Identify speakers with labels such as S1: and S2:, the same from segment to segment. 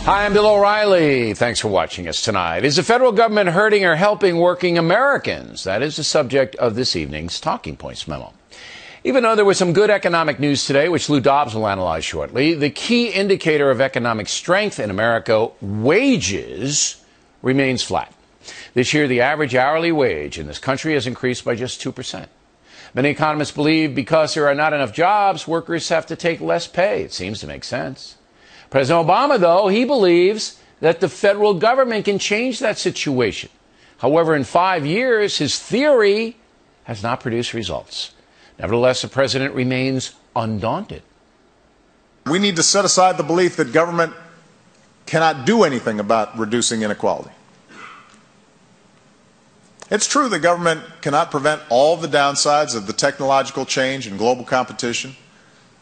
S1: Hi, I'm Bill O'Reilly. Thanks for watching us tonight. Is the federal government hurting or helping working Americans? That is the subject of this evening's Talking Points memo. Even though there was some good economic news today, which Lou Dobbs will analyze shortly, the key indicator of economic strength in America, wages, remains flat. This year, the average hourly wage in this country has increased by just 2%. Many economists believe because there are not enough jobs, workers have to take less pay. It seems to make sense. President Obama, though, he believes that the federal government can change that situation. However, in 5 years, his theory has not produced results. Nevertheless, the president remains undaunted.
S2: We need to set aside the belief that government cannot do anything about reducing inequality. It's true that government cannot prevent all the downsides of the technological change and global competition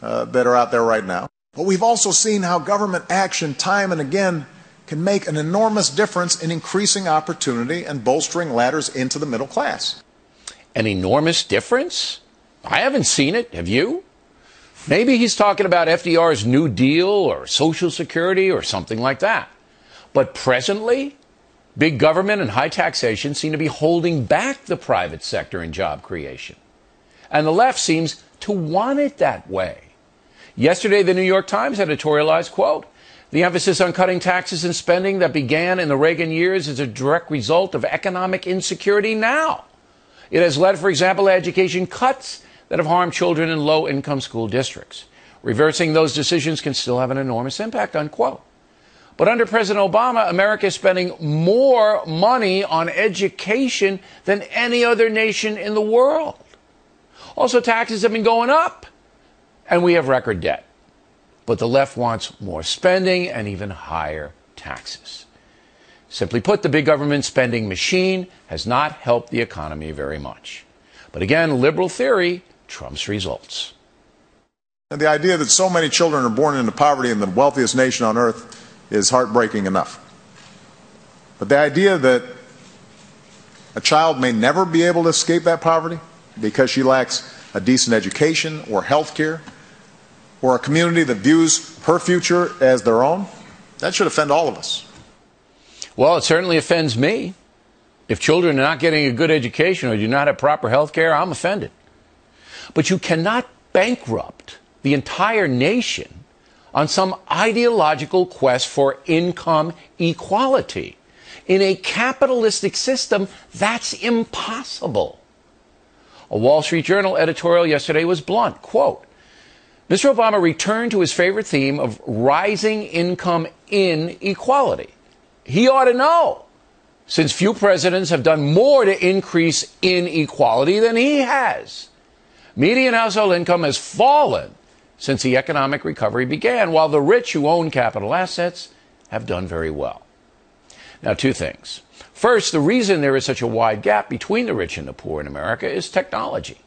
S2: that are out there right now. But we've also seen how government action time and again can make an enormous difference in increasing opportunity and bolstering ladders into the middle class.
S1: An enormous difference? I haven't seen it. Have you? Maybe he's talking about FDR's New Deal or Social Security or something like that. But presently, big government and high taxation seem to be holding back the private sector in job creation. And the left seems to want it that way. Yesterday, the New York Times editorialized, quote, "The emphasis on cutting taxes and spending that began in the Reagan years is a direct result of economic insecurity now. It has led, for example, to education cuts that have harmed children in low-income school districts. Reversing those decisions can still have an enormous impact," unquote. But under President Obama, America is spending more money on education than any other nation in the world. Also, taxes have been going up, and we have record debt. But the left wants more spending and even higher taxes. Simply put, the big government spending machine has not helped the economy very much. But again, liberal theory trumps results.
S2: And the idea that so many children are born into poverty in the wealthiest nation on earth is heartbreaking enough. But the idea that a child may never be able to escape that poverty because she lacks a decent education or health care, or a community that views her future as their own, that should offend all of us.
S1: Well, it certainly offends me. If children are not getting a good education or do not have proper health care, I'm offended. But you cannot bankrupt the entire nation on some ideological quest for income equality. In a capitalistic system, that's impossible. A Wall Street Journal editorial yesterday was blunt, quote, "Mr. Obama returned to his favorite theme of rising income inequality. He ought to know, since few presidents have done more to increase inequality than he has. Median household income has fallen since the economic recovery began, while the rich who own capital assets have done very well." Now, two things. First, the reason there is such a wide gap between the rich and the poor in America is technology.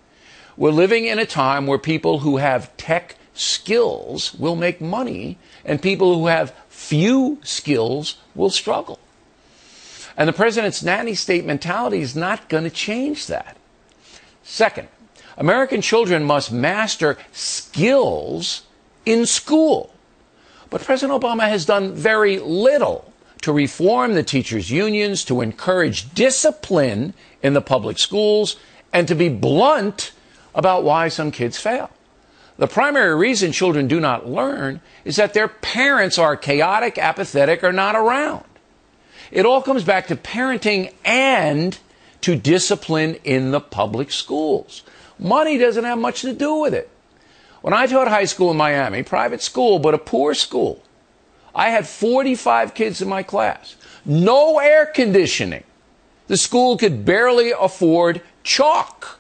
S1: We're living in a time where people who have tech skills will make money, and people who have few skills will struggle. And the president's nanny state mentality is not going to change that. Second, American children must master skills in school. But President Obama has done very little to reform the teachers' unions, to encourage discipline in the public schools, and to be blunt about why some kids fail. The primary reason children do not learn is that their parents are chaotic, apathetic, or not around. It all comes back to parenting and to discipline in the public schools. Money doesn't have much to do with it. When I taught high school in Miami, private school, but a poor school, I had 45 kids in my class. No air conditioning. The school could barely afford chalk.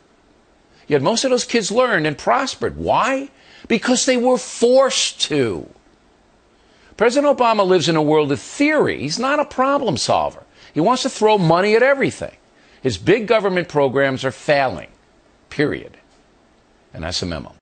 S1: Yet most of those kids learned and prospered. Why? Because they were forced to. President Obama lives in a world of theory. He's not a problem solver. He wants to throw money at everything. His big government programs are failing. Period. And that's a memo.